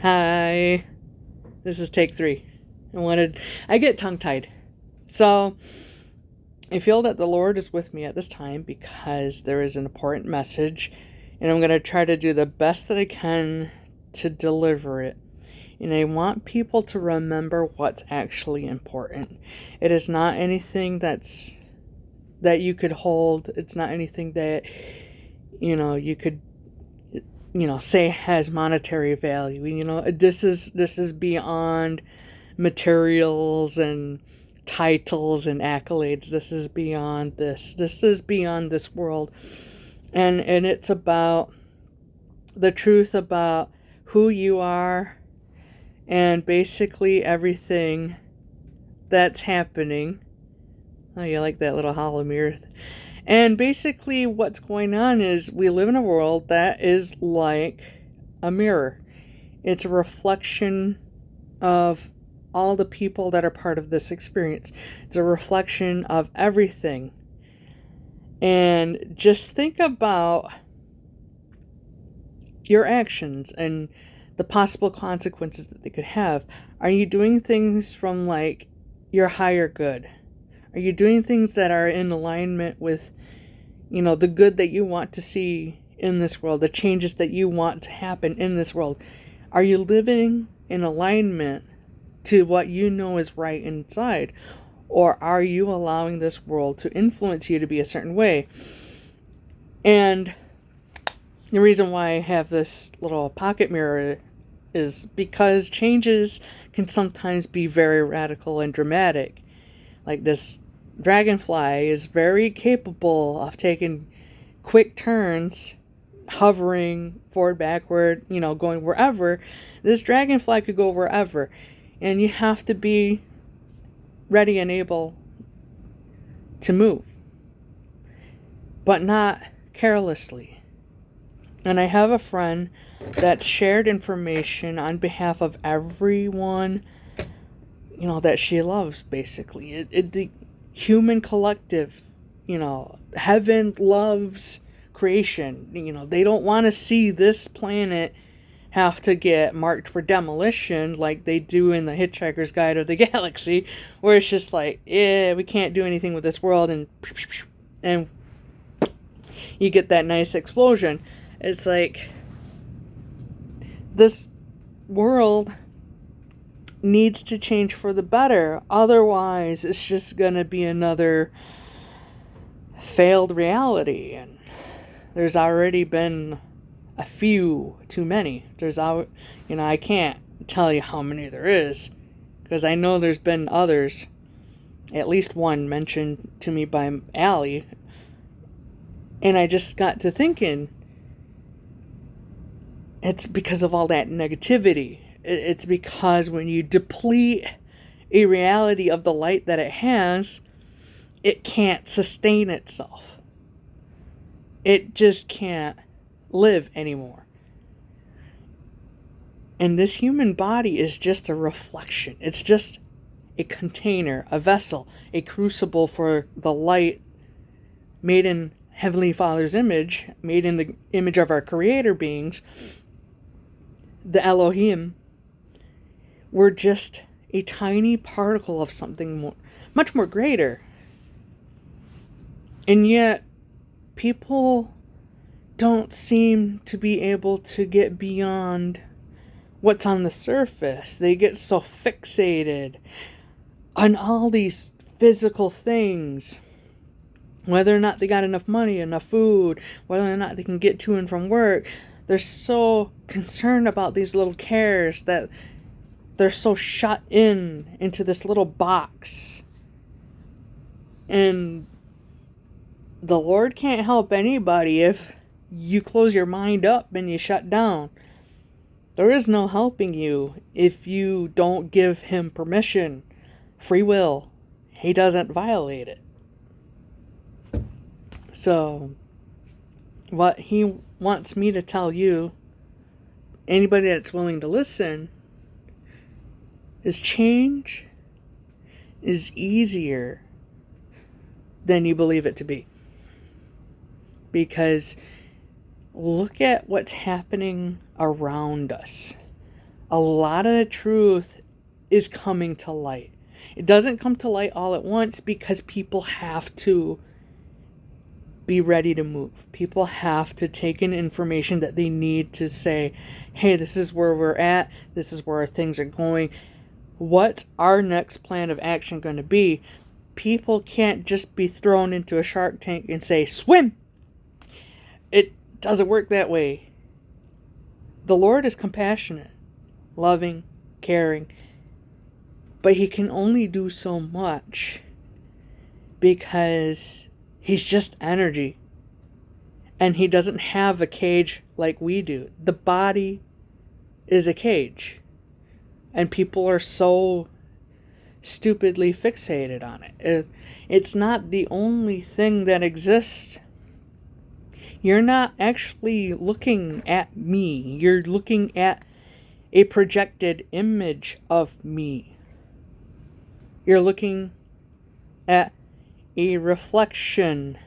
Hi, this is take 3. I get tongue-tied. So, I feel that the Lord is with me at this time because there is an important message, and I'm going to try to do the best that I can to deliver it. And I want people to remember what's actually important. It is not anything that you could hold. It's not anything that, you could say has monetary value. This is beyond materials and titles and accolades. This is beyond this. This is beyond this world. And it's about the truth about who you are and basically everything that's happening. Oh, you like that little hollow mirror? And basically what's going on is we live in a world that is like a mirror. It's a reflection of all the people that are part of this experience. It's a reflection of everything. And just think about your actions and the possible consequences that they could have. Are you doing things from your higher good? Are you doing things that are in alignment with, the good that you want to see in this world, the changes that you want to happen in this world? Are you living in alignment to what you know is right inside? Or are you allowing this world to influence you to be a certain way? And the reason why I have this little pocket mirror is because changes can sometimes be very radical and dramatic. Like this dragonfly is very capable of taking quick turns, hovering forward, backward, going wherever. This dragonfly could go wherever. And you have to be ready and able to move, but not carelessly. And I have a friend that shared information on behalf of everyone, that she loves, basically. The human collective, heaven loves creation. They don't want to see this planet have to get marked for demolition like they do in the Hitchhiker's Guide of the Galaxy, where it's just like, we can't do anything with this world, and you get that nice explosion. It's like, this world needs to change for the better. Otherwise, it's just going to be another failed reality. And there's already been a few too many. I can't tell you how many there is, because I know there's been others. At least one mentioned to me by Allie. And I just got to thinking, it's because of all that negativity. It's because when you deplete a reality of the light that it has, it can't sustain itself. It just can't live anymore. And this human body is just a reflection. It's just a container, a vessel, a crucible for the light made in Heavenly Father's image, made in the image of our creator beings, the Elohim. We're just a tiny particle of something much more greater. And yet, people don't seem to be able to get beyond what's on the surface. They get so fixated on all these physical things. Whether or not they got enough money, enough food, whether or not they can get to and from work. They're so concerned about these little cares that they're so shut into this little box. And the Lord can't help anybody if you close your mind up and you shut down. There is no helping you if you don't give Him permission, free will. He doesn't violate it. So, what He wants me to tell you, anybody that's willing to listen, is change is easier than you believe it to be. Because look at what's happening around us. a lot of the truth is coming to light. It doesn't come to light all at once because people have to be ready to move. People have to take in information that they need to say, hey, this is where we're at. This is where things are going. What's our next plan of action going to be? People can't just be thrown into a shark tank and say, swim. It doesn't work that way. The Lord is compassionate, loving, caring, but he can only do so much because he's just energy. And he doesn't have a cage like we do. The body is a cage. And people are so stupidly fixated on it. It's not the only thing that exists. You're not actually looking at me. You're looking at a projected image of me. You're looking at a reflection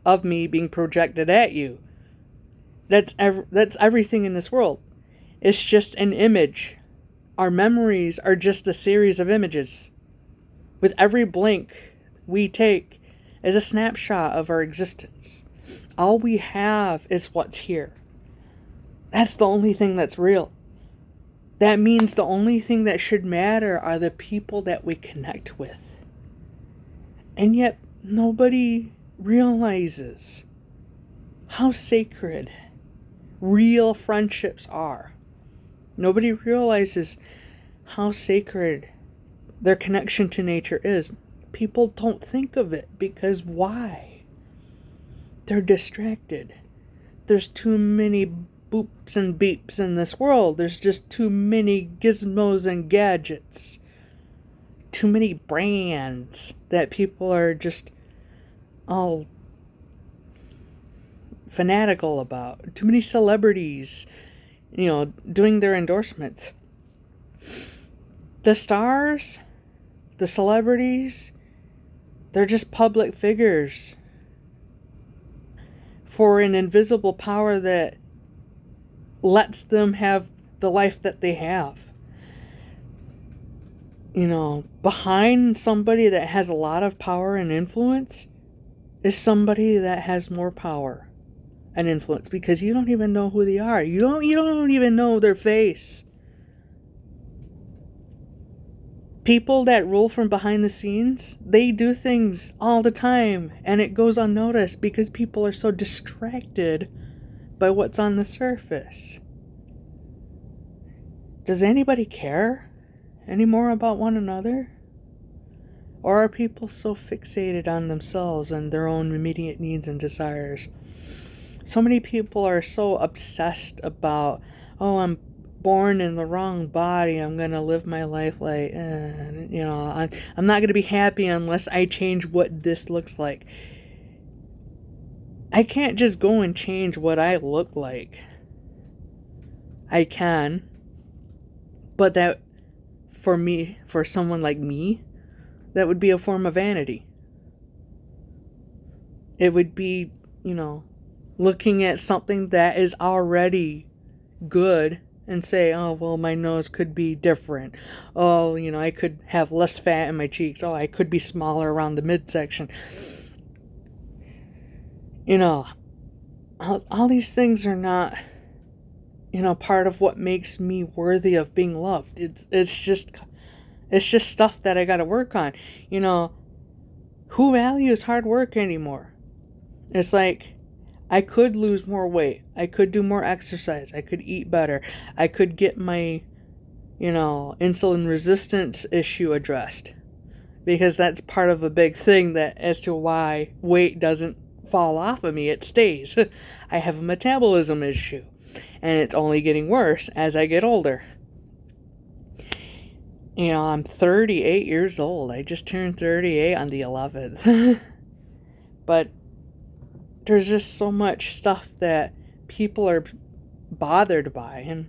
of me being projected at you. That's everything in this world. It's just an image. Our memories are just a series of images. With every blink we take is a snapshot of our existence. All we have is what's here. That's the only thing that's real. That means the only thing that should matter are the people that we connect with. And yet nobody realizes how sacred real friendships are. Nobody realizes how sacred their connection to nature is. People don't think of it because why? They're distracted. There's too many boops and beeps in this world. There's just too many gizmos and gadgets. Too many brands that people are just all fanatical about. Too many celebrities, doing their endorsements. The stars, the celebrities, they're just public figures for an invisible power that lets them have the life that they have. Behind somebody that has a lot of power and influence is somebody that has more power and influence because you don't even know who they are. You don't even know their face. People that rule from behind the scenes, they do things all the time and it goes unnoticed because people are so distracted by what's on the surface. Does anybody care anymore about one another? Or are people so fixated on themselves and their own immediate needs and desires? So many people are so obsessed about, I'm born in the wrong body. I'm going to live my life like, I'm not going to be happy unless I change what this looks like. I can't just go and change what I look like. I can. But that, for someone like me, that would be a form of vanity. It would be, looking at something that is already good and say, my nose could be different. I could have less fat in my cheeks. I could be smaller around the midsection. All these things are not, part of what makes me worthy of being loved. It's just stuff that I got to work on. Who values hard work anymore? It's like, I could lose more weight. I could do more exercise. I could eat better. I could get my, insulin resistance issue addressed. Because that's part of a big thing that as to why weight doesn't fall off of me, it stays. I have a metabolism issue. And it's only getting worse as I get older. I'm 38 years old. I just turned 38 on the 11th. But there's just so much stuff that people are bothered by, and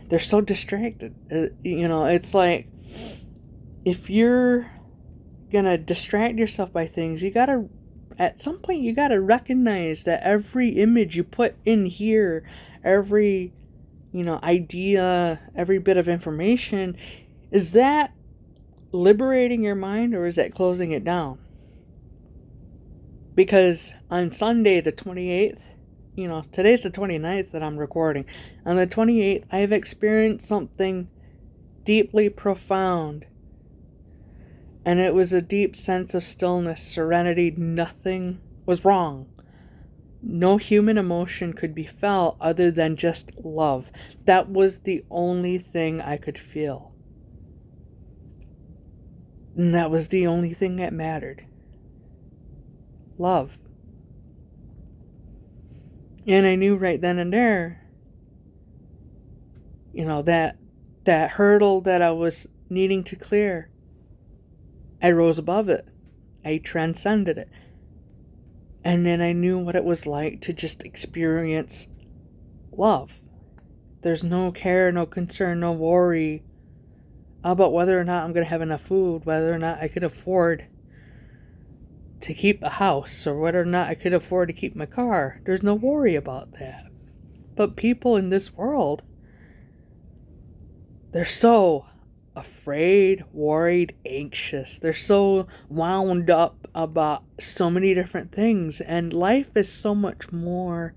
they're so distracted. It's like, if you're gonna distract yourself by things, at some point you gotta recognize that every image you put in here, every idea, every bit of information, is that liberating your mind or is that closing it down? Because on Sunday, the 28th, today's the 29th that I'm recording. On the 28th, I've experienced something deeply profound. And it was a deep sense of stillness, serenity. Nothing was wrong. No human emotion could be felt other than just love. That was the only thing I could feel. And that was the only thing that mattered. Love. And I knew right then and there, that hurdle that I was needing to clear, I rose above it. I transcended it. And then I knew what it was like to just experience love. There's no care, no concern, no worry about whether or not I'm going to have enough food, whether or not I could afford to keep a house, or whether or not I could afford to keep my car. There's no worry about that. But people in this world, they're so afraid, worried, anxious. They're so wound up about so many different things. And life is so much more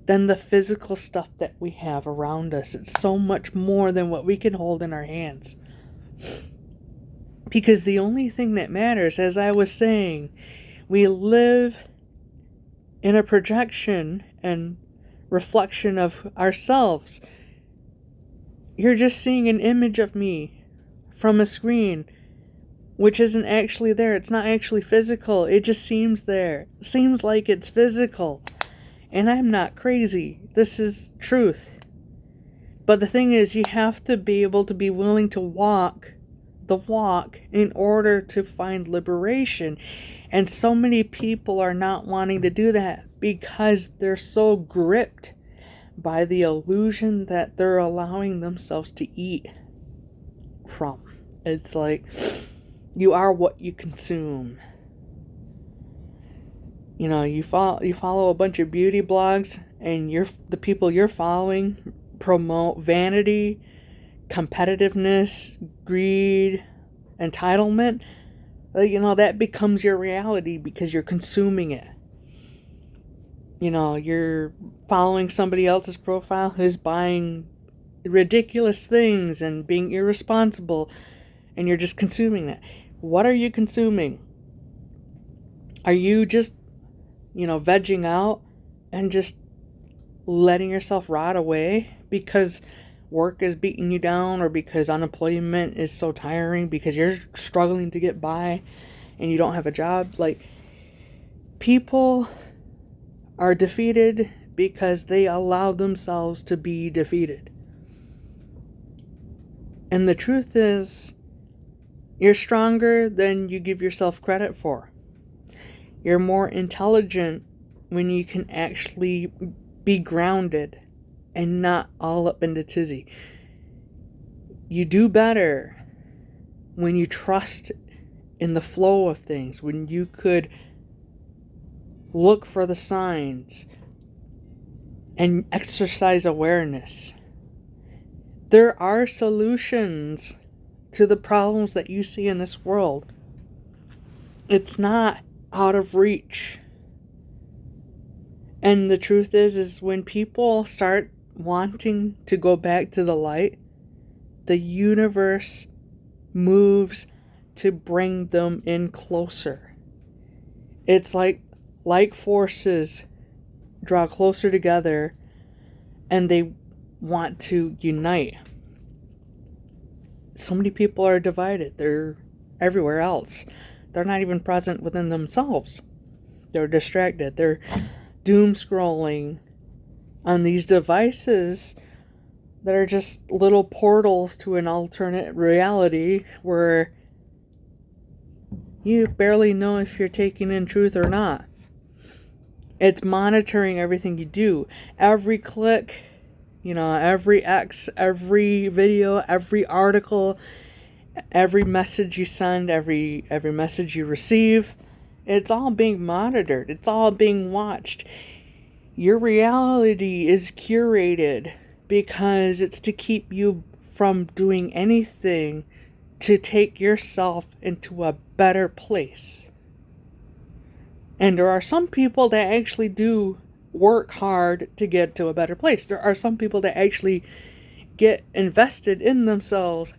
than the physical stuff that we have around us. It's so much more than what we can hold in our hands. Because the only thing that matters, as I was saying, we live in a projection and reflection of ourselves. You're just seeing an image of me from a screen, which isn't actually there. It's not actually physical. It just seems there. It seems like it's physical. And I'm not crazy. This is truth. But the thing is, you have to be able to be willing to walk the walk in order to find liberation. And so many people are not wanting to do that because they're so gripped by the illusion that they're allowing themselves to eat from. It's like, you are what you consume. You follow a bunch of beauty blogs, and the people you're following promote vanity, competitiveness, greed, entitlement. That becomes your reality because you're consuming it. You're following somebody else's profile who's buying ridiculous things and being irresponsible, and you're just consuming that. What are you consuming? Are you just, vegging out and just letting yourself rot away because work is beating you down, or because unemployment is so tiring, because you're struggling to get by and you don't have a job? Like, people are defeated because they allow themselves to be defeated. And the truth is, you're stronger than you give yourself credit for. You're more intelligent when you can actually be grounded and not all up in the tizzy. You do better when you trust in the flow of things, when you could look for the signs and exercise awareness. There are solutions to the problems that you see in this world. It's not out of reach. And the truth is when people start wanting to go back to the light, the universe moves to bring them in closer. It's like forces draw closer together and they want to unite. So many people are divided. They're everywhere else. They're not even present within themselves. They're distracted. They're doom scrolling on these devices that are just little portals to an alternate reality where you barely know if you're taking in truth or not. It's monitoring everything you do. Every click, every X, every video, every article, every message you send, every message you receive. It's all being monitored. It's all being watched. Your reality is curated because it's to keep you from doing anything to take yourself into a better place. And there are some people that actually do work hard to get to a better place. There are some people that actually get invested in themselves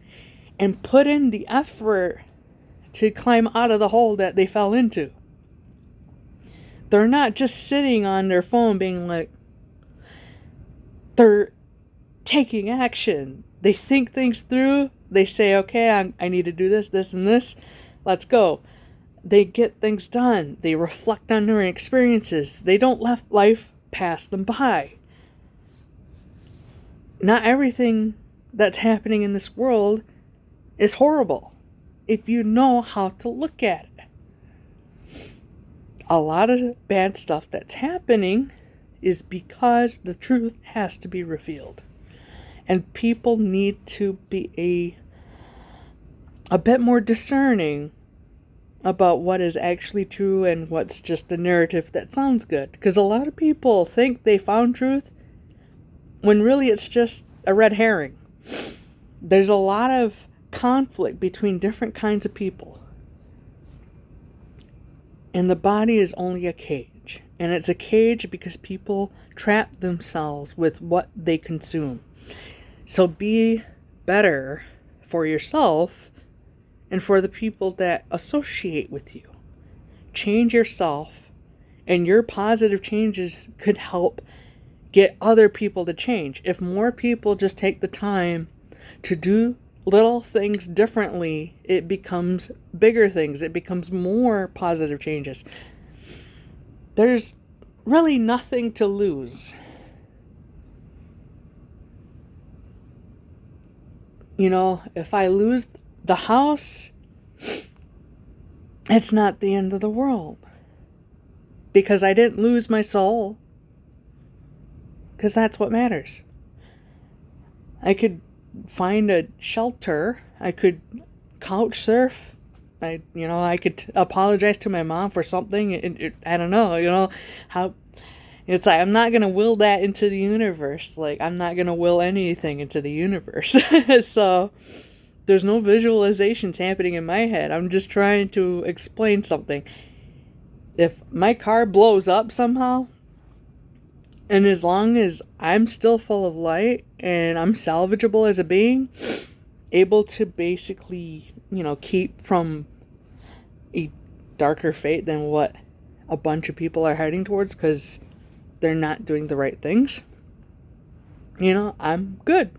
and put in the effort to climb out of the hole that they fell into. They're not just sitting on their phone being like, they're taking action. They think things through. They say, okay, I need to do this, this, and this. Let's go. They get things done. They reflect on their experiences. They don't let life pass them by. Not everything that's happening in this world is horrible if you know how to look at it. A lot of bad stuff that's happening is because the truth has to be revealed. And people need to be a bit more discerning about what is actually true and what's just a narrative that sounds good. Because a lot of people think they found truth when really it's just a red herring. There's a lot of conflict between different kinds of people. And the body is only a cage. And it's a cage because people trap themselves with what they consume. So be better for yourself and for the people that associate with you. Change yourself, and your positive changes could help get other people to change. If more people just take the time to do little things differently, it becomes bigger things. It becomes more positive changes. There's really nothing to lose. You know, if I lose the house, it's not the end of the world. Because I didn't lose my soul. Because that's what matters. I could find a shelter. I could couch surf. I could apologize to my mom for something. I don't know, how. It's like, I'm not going to will that into the universe. Like, I'm not going to will anything into the universe. So, there's no visualizations happening in my head. I'm just trying to explain something. If my car blows up somehow, and as long as I'm still full of light and I'm salvageable as a being, able to basically, keep from a darker fate than what a bunch of people are heading towards because they're not doing the right things, I'm good.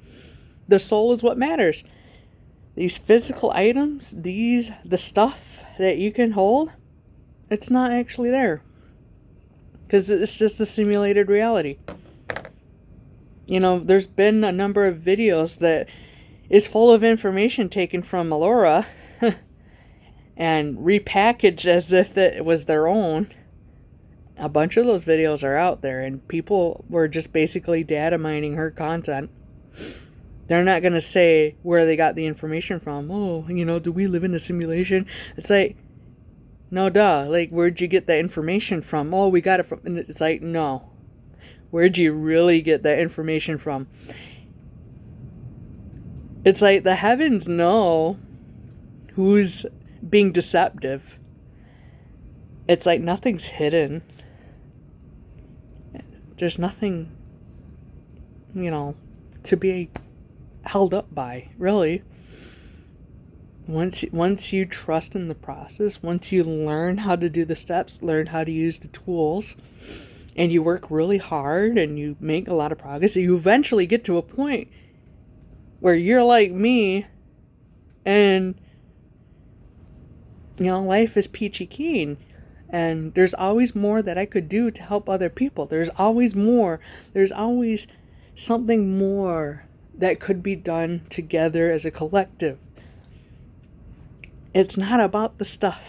The soul is what matters. These physical items, the stuff that you can hold, it's not actually there. Because it's just a simulated reality. There's been a number of videos that is full of information taken from Alora and repackaged as if it was their own. A bunch of those videos are out there, and people were just basically data mining her content. They're not going to say where they got the information from. Oh, do we live in a simulation? It's like, no, duh. Like, where'd you get that information from? Oh, we got it from... And it's like, no. Where'd you really get that information from? It's like the heavens know who's being deceptive. It's like nothing's hidden. There's nothing, to be held up by, really. Once you trust in the process, once you learn how to do the steps, learn how to use the tools, and you work really hard and you make a lot of progress, you eventually get to a point where you're like me and, life is peachy keen. And there's always more that I could do to help other people. There's always more. There's always something more that could be done together as a collective. It's not about the stuff.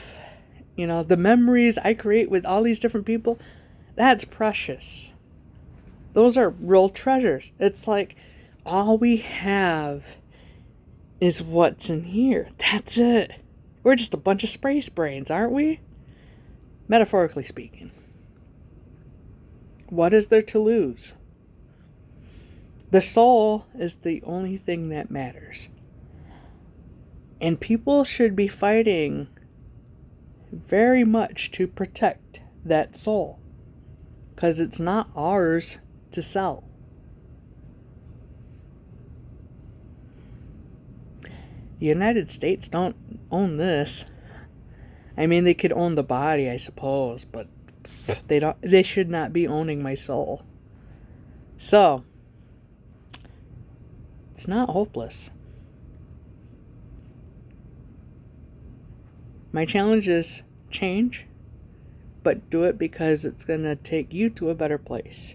The memories I create with all these different people, that's precious. Those are real treasures. It's like all we have is what's in here. That's it. We're just a bunch of space brains, aren't we? Metaphorically speaking. What is there to lose? The soul is the only thing that matters. And people should be fighting very much to protect that soul, because it's not ours to sell. The United States don't own this. I mean, they could own the body, I suppose, but they should not be owning my soul. So, it's not hopeless. My challenge is change, but do it because it's going to take you to a better place.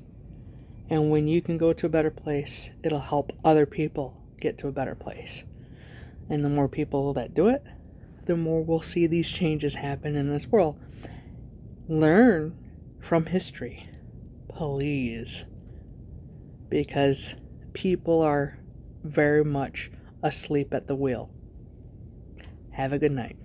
And when you can go to a better place, it'll help other people get to a better place. And the more people that do it, the more we'll see these changes happen in this world. Learn from history, please. Because people are very much asleep at the wheel. Have a good night.